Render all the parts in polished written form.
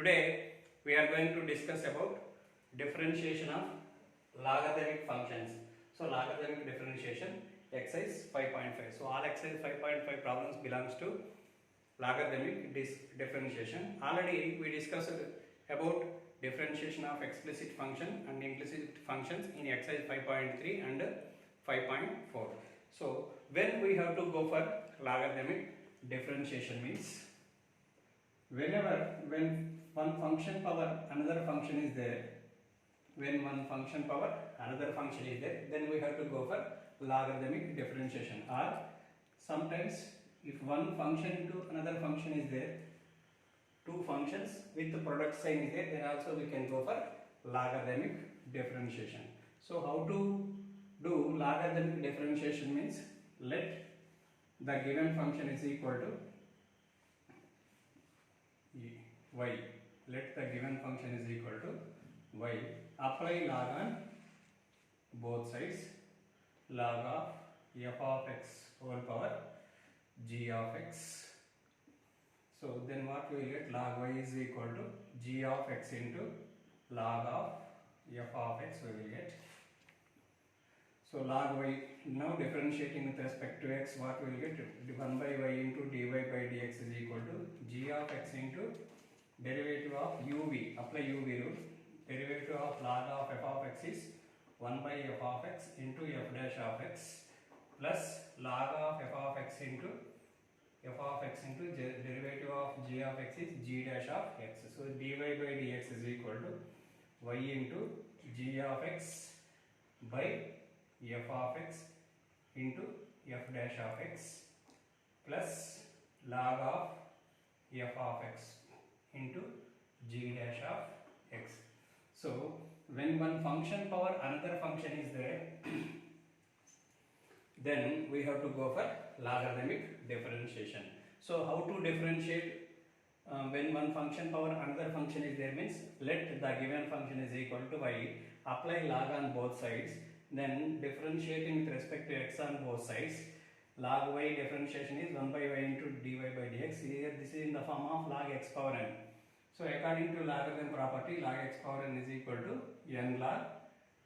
Today we are going to discuss about differentiation of logarithmic functions. So logarithmic differentiation exercise 5.5. So all exercise 5.5 problems belongs to logarithmic differentiation. Already we discussed about differentiation of explicit function and implicit functions in exercise 5.3 and 5.4. So when we have to go for logarithmic differentiation means when one function power another function is there, when one function power another function is there, then we have to go for logarithmic differentiation. Or sometimes if one function into another function is there, two functions with the product sign is there, then also we can go for logarithmic differentiation. So how to do logarithmic differentiation means, let the given function is equal to y. Let the given function is equal to y. Apply log on both sides. Log of f of x whole power g of x. So then what we will get? Log y is equal to g of x into log of f of x we will get. So log y, now differentiating with respect to x, what we will get? 1 by y into dy by dx is equal to g of x into derivative of uv, apply uv rule, derivative of log of f of x is 1 by f of x into f dash of x plus log of f of x into derivative of g of x is g dash of x. So dy by dx is equal to y into g of x by f of x into f dash of x plus log of f of x into g dash of x. So when one function power another function is there, then we have to go for logarithmic differentiation. So how to differentiate when one function power another function is there means, let the given function is equal to y, apply log on both sides, then differentiating with respect to x on both sides. Log y differentiation is 1 by y into dy by dx. Here this is in the form of log x power n. So according to logarithm property, log x power n is equal to n log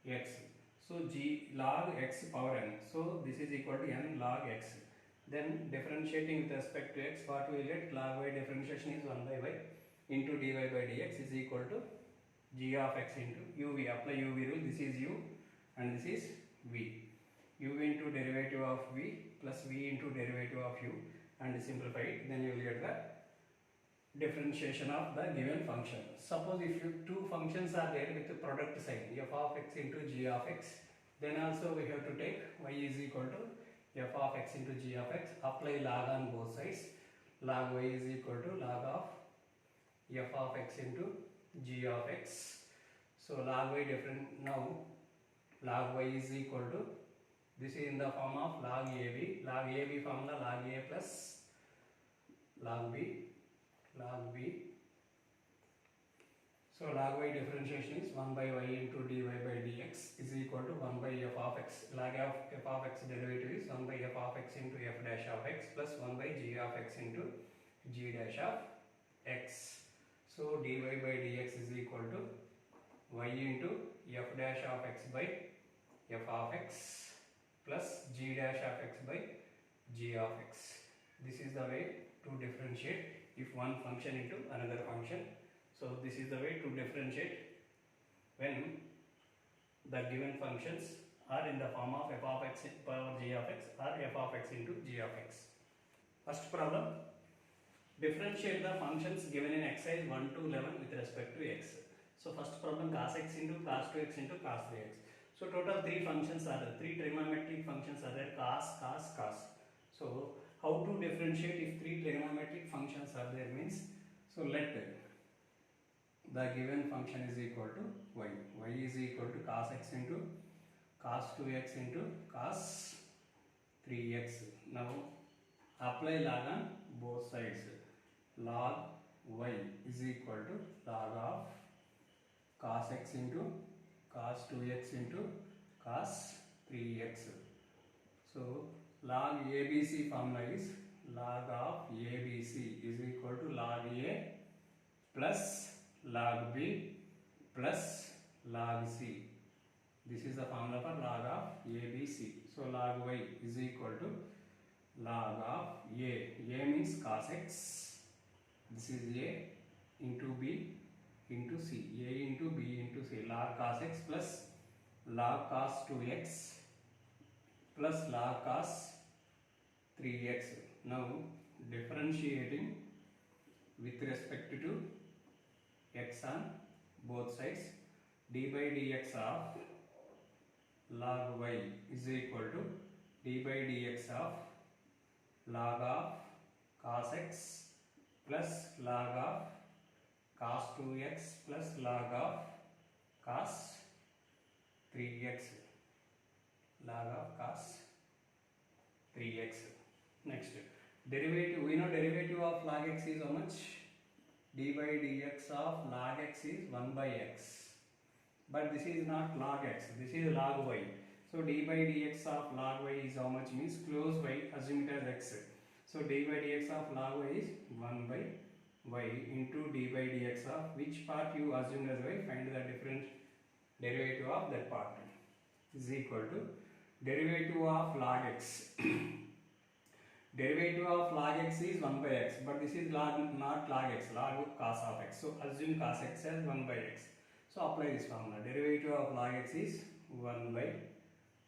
x. So g log x power n. So this is equal to n log x. Then differentiating with respect to x, what we will get? Log y differentiation is 1 by y into dy by dx is equal to g of x into uv. Apply uv rule. This is u and this is v. U into derivative of v plus v into derivative of u, and simplify it. Then you will get the differentiation of the given function. Suppose if two functions are there with the product sign, f of x into g of x, then also we have to take y is equal to f of x into g of x, apply log on both sides. Log y is equal to log of f of x into g of x. So log y different, now log y is equal to, this is in the form of log ab. Log ab formula log a plus log b. So log y differentiation is 1 by y into dy by dx is equal to 1 by f of x. Log of f of x derivative is 1 by f of x into f dash of x plus 1 by g of x into g dash of x. So dy by dx is equal to y into f dash of x by f of x plus g dash of x by g of x. This is the way to differentiate if one function into another function. So this is the way to differentiate when the given functions are in the form of f of x power g of x or f of x into g of x. First problem, differentiate the functions given in exercise 1 to 11 with respect to x. So first problem, cos x into cos 2x into cos 3x. So total three functions are there, three trigonometric functions are there, cos, cos, cos. So how to differentiate if three trigonometric functions are there means, so let the given function is equal to y. Y is equal to cos x into cos 2x into cos 3x. Now apply log on both sides. Log y is equal to log of cos x into cos 2x into cos 3x. So log ABC formula is log of ABC is equal to log A plus log b plus log c. This is the formula for log of ABC. So log y is equal to log of A. A means cos x. This is A into B into C. A into B into C. Log cos x plus log cos 2x plus log cos 3x. Now differentiating with respect to x on both sides, d by dx of log y is equal to d by dx of log of cos x plus log of cos 2x plus log of cos 3x. Log of cos 3x. Next, derivative. We know derivative of log x is how much? D by dx of log x is 1 by x. But this is not log x, this is log y. So d by dx of log y is how much? Means close y, assume it as x. So d by dx of log y is 1 by y into d by dx of which part you assume as y, find the different derivative of that part, is equal to derivative of log x. Derivative of log x is 1 by x, but this is not log x, log cos of x. So assume cos x as 1 by x. So apply this formula. Derivative of log x is 1 by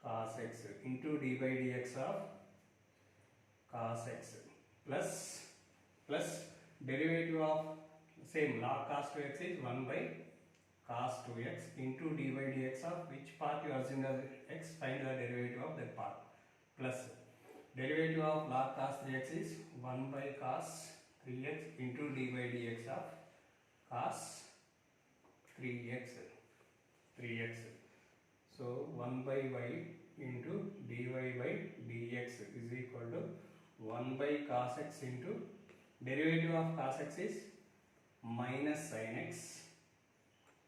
cos x into d by dx of cos x plus derivative of same log cos 2x is 1 by cos 2x into d by dx of which part you assume as x, find the derivative of that part, plus derivative of log cos 3x is 1 by cos 3x into d by dx of cos 3x. So 1 by y into dy by dx is equal to 1 by cos x into derivative of cos x is minus sin x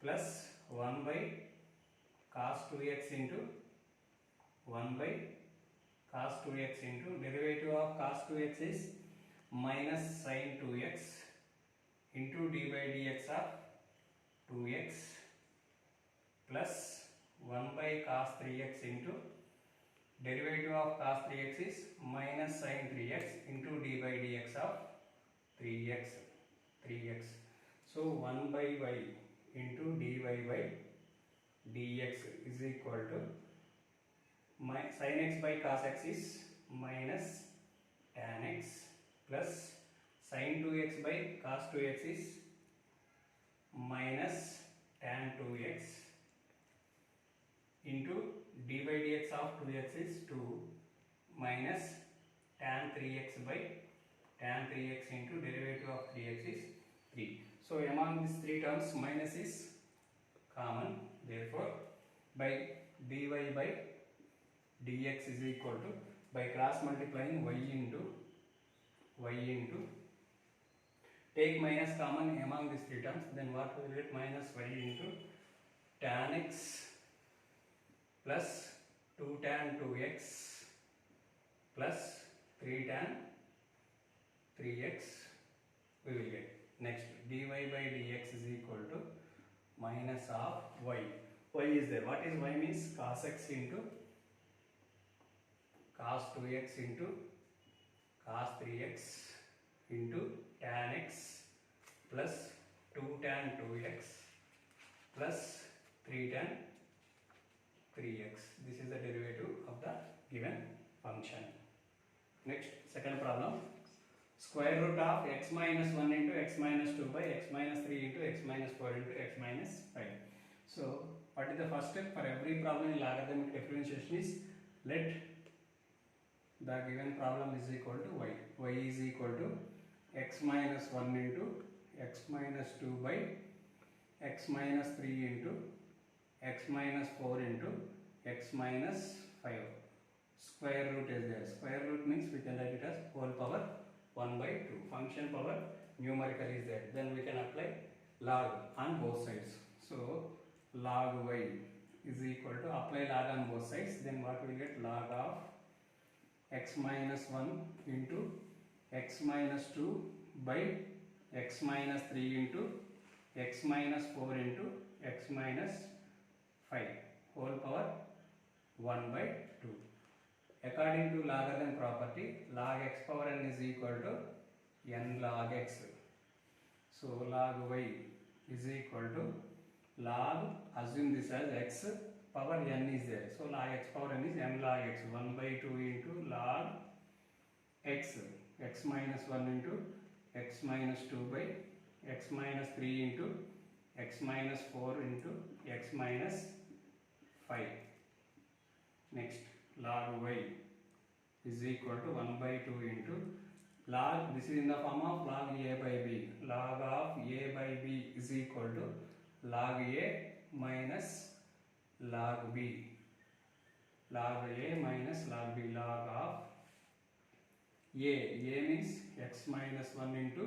plus 1 by cos 2x into 1 by cos 2x into derivative of cos 2x is minus sin 2x into d by dx of 2x plus 1 by cos 3x into derivative of cos 3x is minus sin 3x into d by dx of 3x. So 1 by y into dy by dx is equal to sin x by cos x is minus tan x plus sin 2x by cos 2x is minus tan 2x into d by dx of 2x is 2 minus tan 3x by tan 3x into derivative of 3x is 3. So among these three terms minus is common, therefore by dy by dx is equal to, by cross multiplying y into take minus common among these three terms, then what will get? Minus y into tan x plus 2 tan 2x plus 3 tan 3x we will get. Next, dy by dx is equal to minus of y. Y is there. What is y? Means cos x into cos 2x into cos 3x into tan x plus 2 tan 2x plus 3 tan 3x. This is the derivative of the given function. Next, second problem. Square root of x minus 1 into x minus 2 by x minus 3 into x minus 4 into x minus 5. So, what is the first step? For every problem in logarithmic differentiation is let the given problem is equal to y. Y is equal to x minus 1 into x minus 2 by x minus 3 into x minus 4 into x minus 5. Square root is there. Square root means we can write it as whole power 1 by 2. Function power numerical is there. Then we can apply log on both sides. So log y is equal to, apply log on both sides. Then what we get? Log of x minus 1 into x minus 2 by x minus 3 into x minus 4 into x minus 5 whole power 1 by 2. According to logarithm property, log x power n is equal to n log x. So log y is equal to log, assume this as x power n is there. So log x power n is n log x, 1 by 2 into log x, x minus 1 into x minus 2 by x minus 3 into x minus 4 into x minus 5. Next, log y is equal to 1 by 2 into log, this is in the form of log a by b. Log of a by b is equal to log a minus log b. Log a minus log b. Log of a means x minus 1 into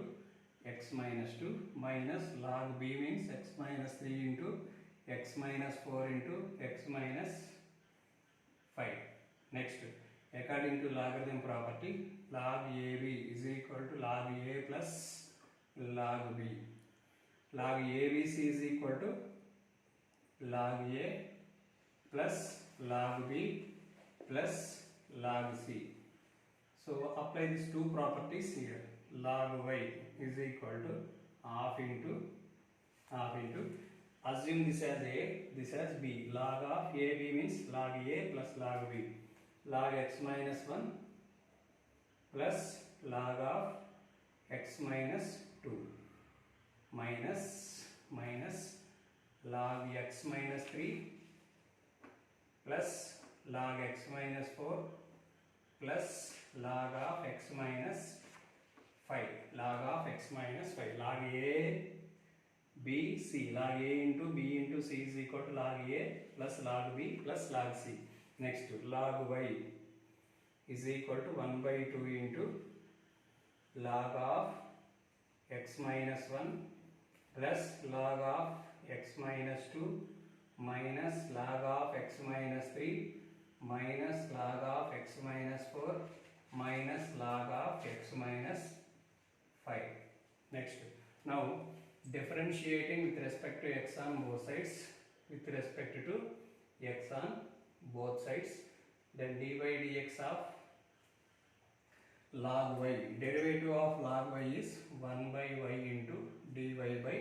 x minus 2 minus log b means x minus 3 into x minus 4 into x minus 5. Next, according to logarithm property, log ab is equal to log a plus log b. Log abc is equal to log a plus log b plus log c. So apply these two properties here. Log y is equal to half into assume this as a, this as b. Log of ab means log a plus log b. Log x minus 1 plus log of x minus 2 minus log x minus 3 plus log x minus 4 plus log of x minus 5. Log of x minus 5. Log a b c. Log a into b into c is equal to log a plus log b plus log c. Next, log y is equal to 1 by 2 into log of x minus 1 plus log of x minus 2 minus log of x minus 3 minus log of x minus 4 minus log of x minus 5. Next, now differentiating with respect to x on both sides, with respect to x on both sides, then dy dx of log y, derivative of log y is 1 by y into dy by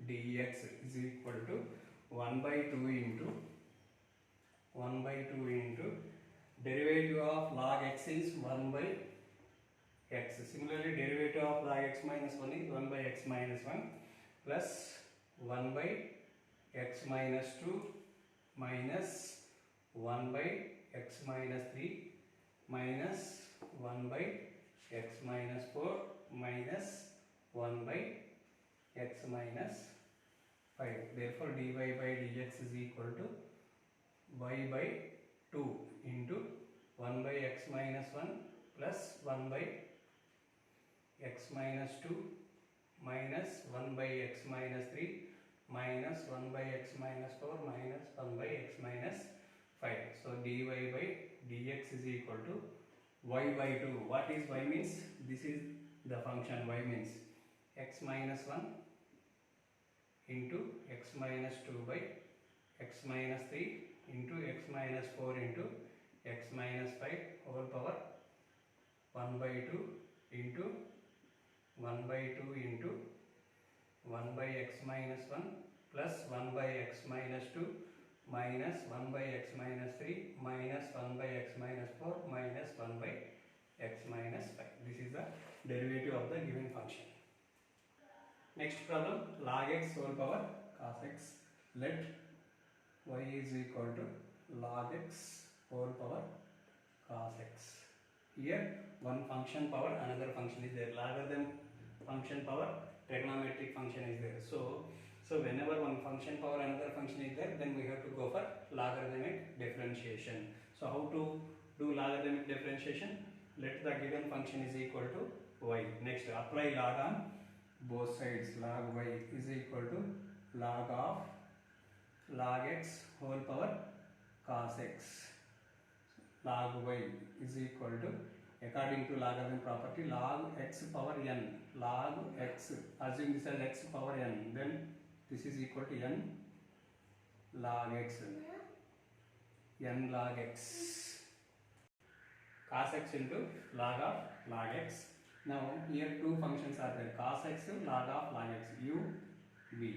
dx is equal to 1 by 2 into derivative of log x is 1 by x. Similarly, derivative of log x minus 1 is 1 by x minus 1 plus 1 by x minus 2 minus 1 by x minus 3 minus 1 by x minus 4 minus 1 by x minus 5. Therefore, dy by dx is equal to y by 2 into 1 by x minus 1 plus 1 by x minus 2 minus 1 by x minus 3 minus 1 by x minus 4 minus 1 by x minus 5. So dy by dx is equal to y by 2. What is y means? This is the function y means x minus 1 into x minus 2 by x minus 3 into x minus 4 into x minus 5 whole power 1 by 2 into 1 by 2 into 1 by x minus 1 plus 1 by x minus 2 minus 1 by x minus 3 minus 1 by x minus 4 minus 1 by x minus 5. This is the derivative of the given function. Next problem, log x whole power cos x. Let y is equal to log x whole power cos x. Here one function power, another function is there. Logarithm function power, trigonometric function is there. So whenever one function power, another function is there, then we have to go for logarithmic differentiation. So how to do logarithmic differentiation? Let the given function is equal to y. Next, apply log on both sides. Log y is equal to log of log x whole power cos x. Log y is equal to, according to logarithm property, log x power n. Log x, assume this as x power n, then This is equal to n log x. N log x. Cos x into log of log x. Now here two functions are there, cos x, log of log x, u, v.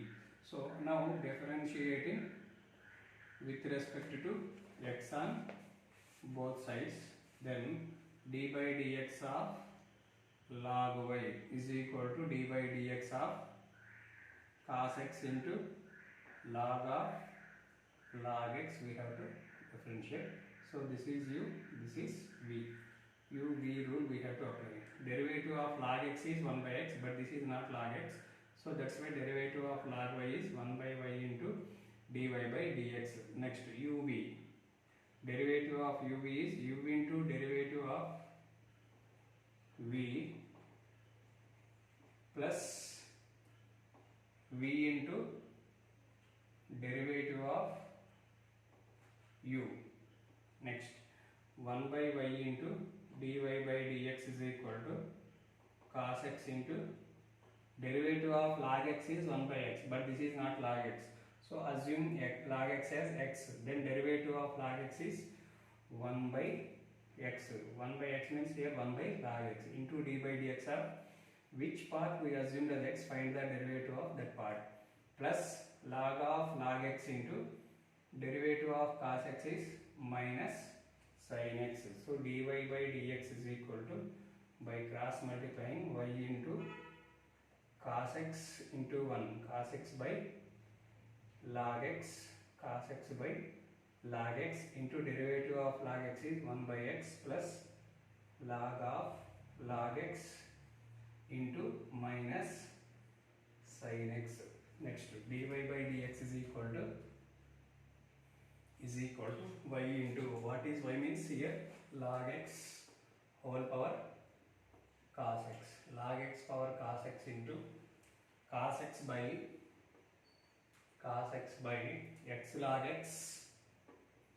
So now differentiating with respect to x on both sides, then d by dx of log y is equal to d by dx of cos x into log of log x. We have to differentiate. So this is u, this is v. U, v rule we have to apply. Derivative of log x is 1 by x, but this is not log x. So that's why derivative of log y is 1 by y into dy by dx. Next, uv. Derivative of uv is u into derivative of v plus v into derivative of u. Next, 1 by y into dy by dx is equal to cos x into derivative of log x is 1 by x, but this is not log x. So assume log x as x, then derivative of log x is 1 by x. 1 by x means here 1 by log x into d by dx of which part we assumed as x, find the derivative of that part, plus log of log x into derivative of cos x is minus sin x. So dy by dx is equal to, by cross multiplying, y into cos x into 1, cos x by log x, cos x by log x into derivative of log x is 1 by x plus log of log x into minus sin x. Next, dy by dx is equal to y into, what is y means here, log x whole power cos x, log x power cos x into cos x by x log x,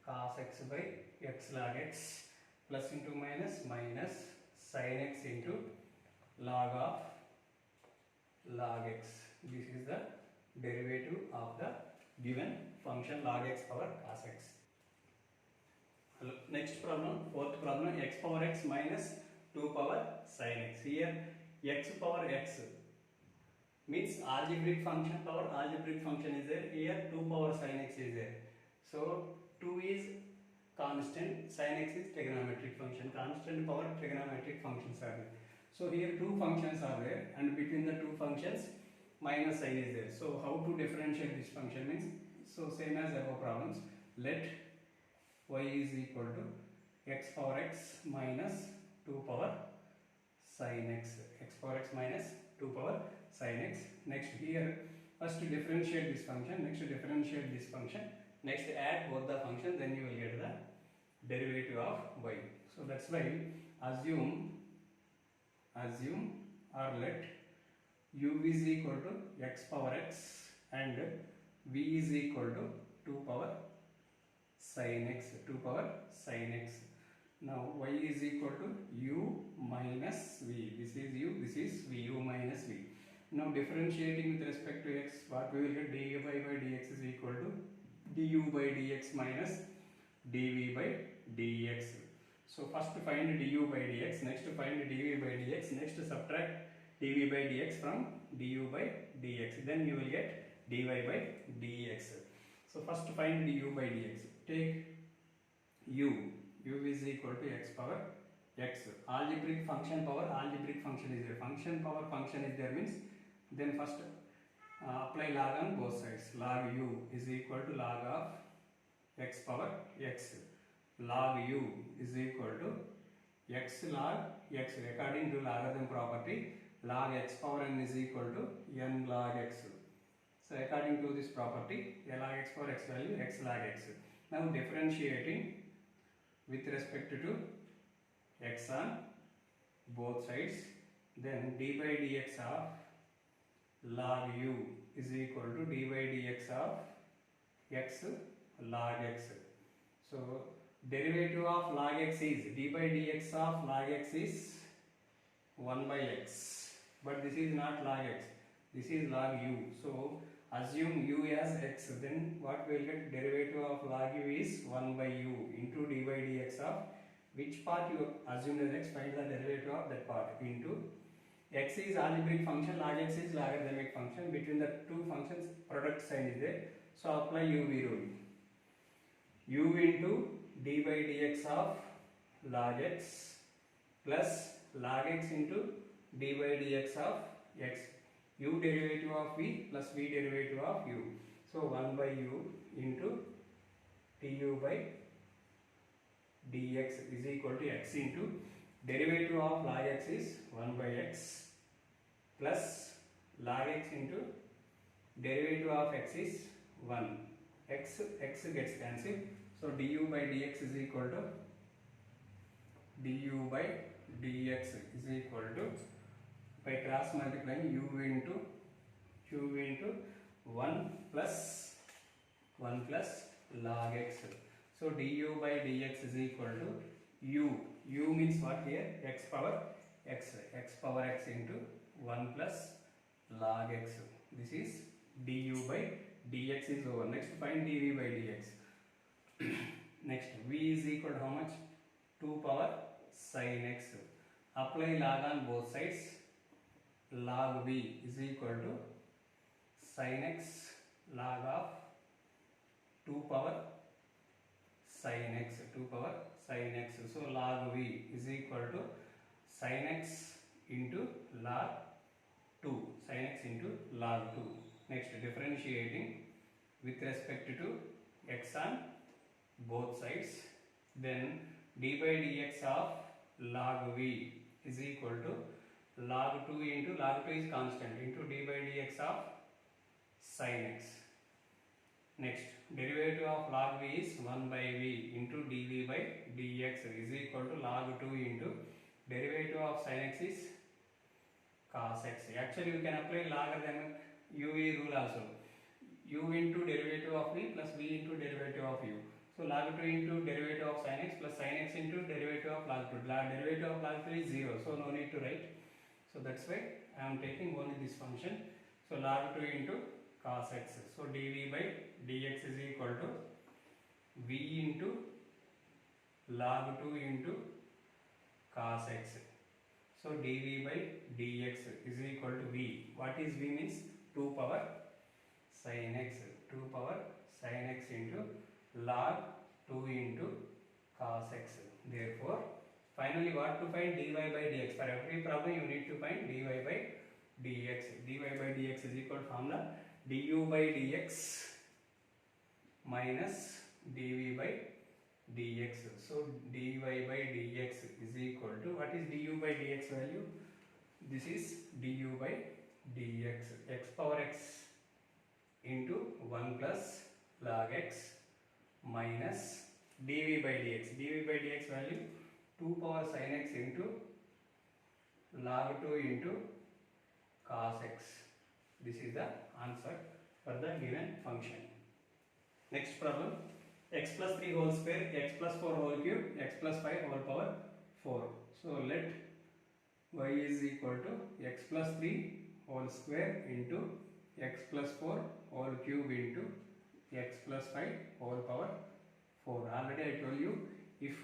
cos x by x log x, plus into minus sin x into log of log x. This is the derivative of the given function log x power cos x. Next problem, fourth problem, x power x minus 2 power sin x. Here x power x means algebraic function, power algebraic function is there. Here 2 power sin x is there. So 2 is constant, sin x is trigonometric function, constant power trigonometric functions are there. So here two functions are there, and between the two functions minus sign is there. So how to differentiate this function means, so same as above problems, let y is equal to x power x minus 2 power sin x, x power x minus 2 power sin x. Next, here first to differentiate this function, next to differentiate this function, next add both the functions, then you will get the derivative of y. So that's why assume or let u is equal to x power x and v is equal to 2 power sin x, 2 power sin x. Now y is equal to u minus v, this is u, this is v, u minus v. Now differentiating with respect to x, what we will get, dy by dx is equal to du by dx minus dv by dx. So first to find du by dx, next to find dv by dx, next to subtract dv by dx from du by dx, then you will get dy by dx. So first to find du by dx, take u is equal to x power x, algebraic function power algebraic function is there, function power function is there means, then first apply log on both sides, log u is equal to log of x power x, log u is equal to x log x, according to logarithm property, log x power n is equal to n log x. So according to this property, a log x power x value, x log x. Now differentiating with respect to x on both sides, then d by dx of log u is equal to d by dx of x log x. So derivative of log x is, d by dx of log x is 1 by x, but this is not log x, this is log u. So assume u as x, then what we will get? Derivative of log u is 1 by u into d by dx of which part you assumed as x, find the derivative of that part into x is algebraic function, log x is logarithmic function. Between the two functions product sign is there, so apply uv rule. U into d by dx of log x plus log x into d by dx of x, u derivative of v plus v derivative of u. So 1 by u into du by dx is equal to x into derivative of log x is 1 by x plus log x into derivative of x is 1. X gets cancelled. So du by dx is equal to du by dx is equal to, by cross multiplying, u into 1 plus log x. So du by dx is equal to u means what here? X power x into 1 plus log x. This is du by dx is over. Next find dv by dx. Next v is equal to how much? 2 power sin x. Apply log on both sides. Log v is equal to sin x log of 2 power sin x. So log v is equal to sin x into log 2. Sin x into log 2. Next differentiating with respect to x on both sides. Then d by dx of log v is equal to log 2 into log 2 is constant into d by dx of sin x. Next derivative of log v is 1 by v into dv by dx is equal to log 2 into derivative of sin x is cos x. Actually you can apply logarithmic uv rule also. U into derivative of v plus v into derivative of u. So log 2 into derivative of sin x plus sin x into derivative of log 2. Derivative of log 2 is 0, so no need to write. So that's why I am taking only this function. So log 2 into cos x. So dv by dx is equal to v into log 2 into cos x. So dv by dx is equal to v. What is v means? 2 power sin x. 2 power sin x into log 2 into cos x. Therefore, finally what to find? Dy by dx. For every problem you need to find dy by dx. Dy by dx is equal to formula du by dx minus dv by dx. So dy by dx is equal to, what is du by dx value? This is du by dx, x power x into 1 plus log x minus dv by dx. dv by dx value 2 power sin x into log 2 into cos x. This is the answer for the given function. Next problem, x plus 3 whole square, x plus 4 whole cube, x plus 5 whole power 4. So let y is equal to x plus 3 whole square into x plus 4 whole cube into x plus 5 whole power 4. Already I told you, if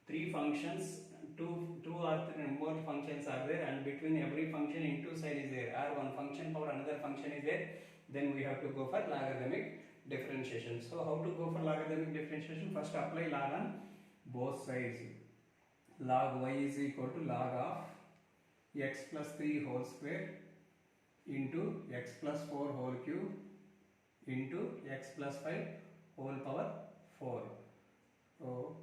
three functions, two or more functions are there, and between every function into side is there, or one function power another function is there, then we have to go for logarithmic differentiation. So how to go for logarithmic differentiation? First apply log on both sides. Log y is equal to log of x plus 3 whole square into x plus 4 whole cube into x plus 5 whole power 4. So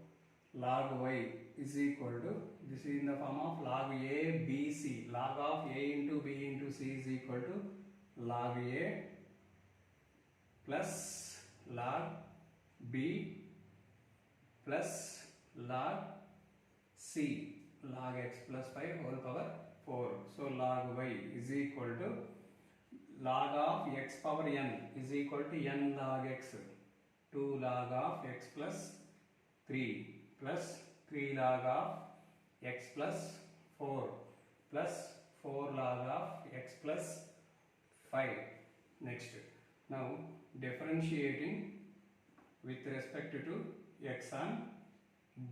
log y is equal to, this is in the form of log a b c. Log of a into b into c is equal to log a plus log b plus log c, log x plus 5 whole power 4. So log y is equal to log of x power n is equal to n log x, 2 log of x plus 3 plus 3 log of x plus 4 plus 4 log of x plus 5. Next Now differentiating with respect to x on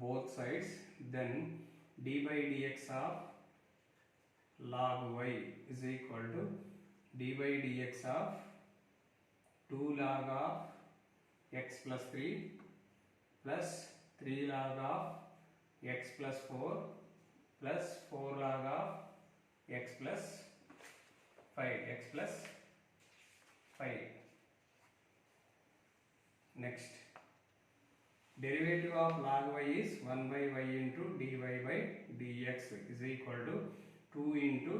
both sides, then d by dx of log y is equal to d by dx of 2 log of x plus 3 plus 3 log of x plus 4 plus 4 log of x plus 5. Next, derivative of log y is 1 by y into dy by dx is equal to 2 into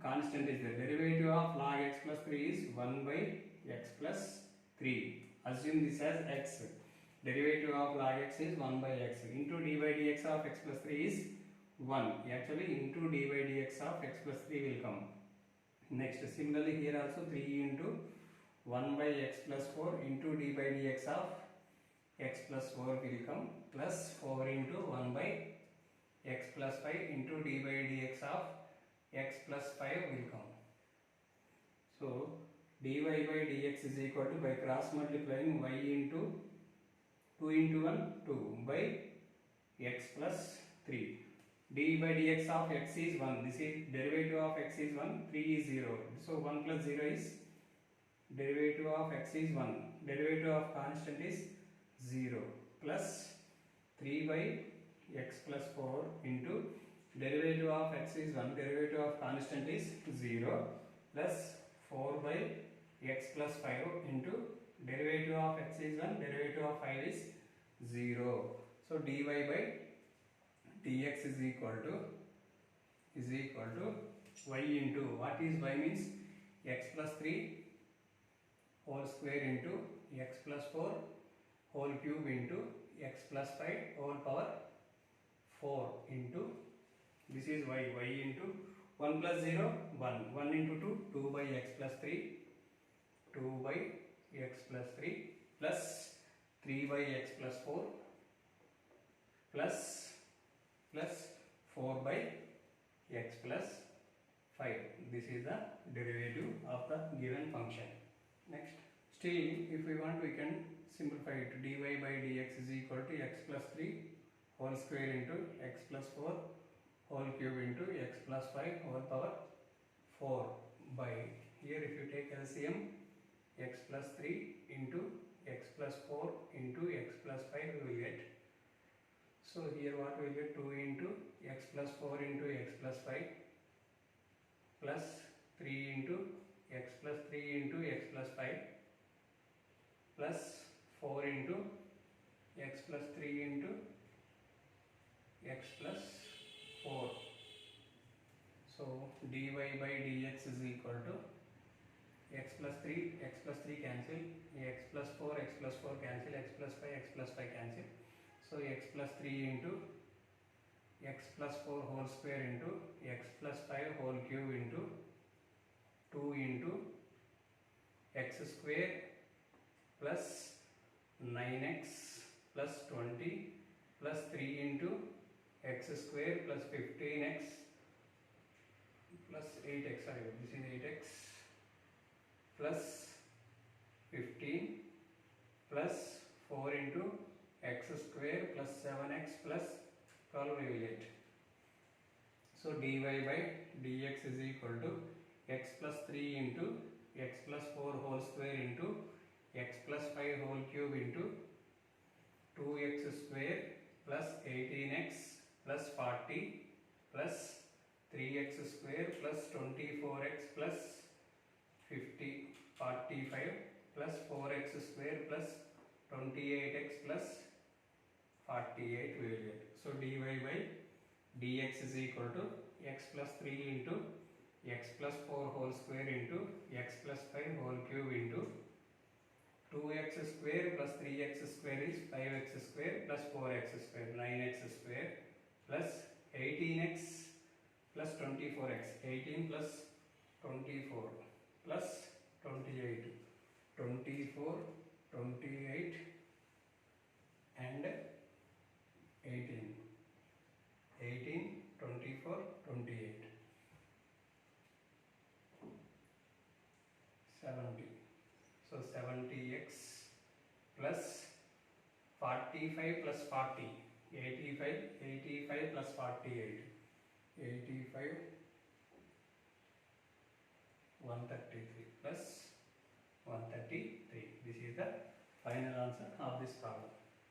constant is the derivative of log x plus 3 is 1 by x plus 3. Assume this as x. Derivative of log x is 1 by x into d by dx of x plus 3 is 1. Actually into d by dx of x plus 3 will come. Next, similarly here also 3 into 1 by x plus 4 into d by dx of x plus 4 will come, plus 4 into 1 by x plus 5 into d by dx of x plus 5 will come. So dy by dx is equal to, by cross multiplying, y into 2 into 1 2 by x plus 3. d by dx of x is 1. This is derivative of x is 1. 3 is 0. So 1 plus 0 is derivative of x is 1. Derivative of constant is 0 plus 3 by x plus 4 into derivative of x is 1. Derivative of constant is 0 plus 4 by x plus 5 into derivative of x is 1. Derivative of 5 is 0. So dy by dx is equal to y into, what is y means, x plus 3 whole square into x plus 4 whole cube into x plus 5 whole power 4 into, this is y into 1 plus 0 1, 1 into 2 2 by x plus 3, 2 by x plus 3 plus 3 by x plus 4 plus 4 by x plus 5. This is the derivative of the given function. Next, still if we want, we can simplify it. dy by dx is equal to x plus 3 whole square into x plus 4 whole cube into x plus 5 whole power 4 by, here if you take LCM, x plus 3 into x plus 4 into x plus 5 we will get. So here what we will get, 2 into x plus 4 into x plus 5 plus 3 into x plus 3 into x plus 5 plus 4 into x plus 3 into x plus 4. So dy by dx is equal to x plus 3 cancel, x plus 4 cancel, x plus 5 cancel. So x plus 3 into x plus 4 whole square into x plus 5 whole cube into 2 into x square plus 9x plus 20 plus 3 into x square plus 15x plus 8x, sorry, this is 8x plus 15 plus 4 into x square plus 7x plus 12 we will get. So dy by dx is equal to x plus 3 into x plus 4 whole square into x plus 5 whole cube into 2x square plus 18x plus 40 plus 3x square plus 24x plus 45 plus 4x square plus 28x plus 48 we will get. So dy by dx is equal to x plus 3 into x plus 4 whole square into x plus 5 whole cube into 2x square plus 3x square is 5x square plus 4x square, 9x square plus 18x plus 24x, 18 plus 24 plus 28, 24, 28 and 18, 18, 24, 28, 70. 70x plus 45 plus 40, 85, 85 plus 48, 85, 133 plus 133. This is the final answer of this problem.